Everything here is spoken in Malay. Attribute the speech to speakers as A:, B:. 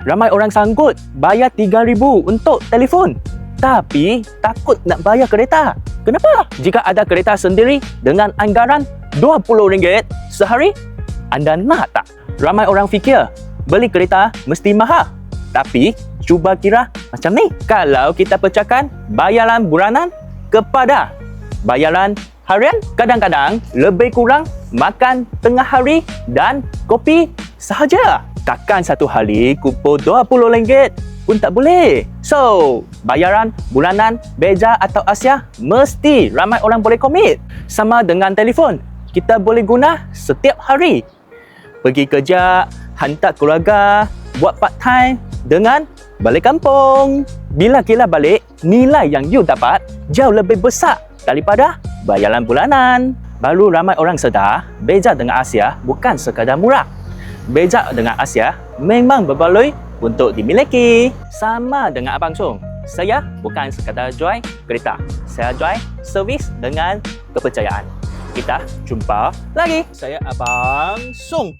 A: Ramai orang sanggup bayar 3,000 untuk telefon, tapi takut nak bayar kereta. Kenapa? Jika ada kereta sendiri dengan anggaran RM20 sehari, anda nak tak? Ramai orang fikir beli kereta mesti mahal. Tapi cuba kira macam ni. Kalau kita pecahkan bayaran bulanan kepada bayaran harian, kadang-kadang lebih kurang makan tengah hari dan kopi sahaja. Takkan satu hari kumpul RM20 pun tak boleh. So, bayaran bulanan Beja atau Asia mesti ramai orang boleh komit. Sama dengan telefon, kita boleh guna setiap hari. Pergi kerja, hantar keluarga, buat part time dengan balik kampung. Bila kira balik, nilai yang you dapat jauh lebih besar daripada bayaran bulanan. Baru ramai orang sedar Beja dengan Asia bukan sekadar murah. Beja dengan Asia memang berbaloi untuk dimiliki. Sama dengan Abang Song, saya bukan sekadar jual kereta, saya jual servis dengan kepercayaan. Kita jumpa lagi. Saya Abang Song.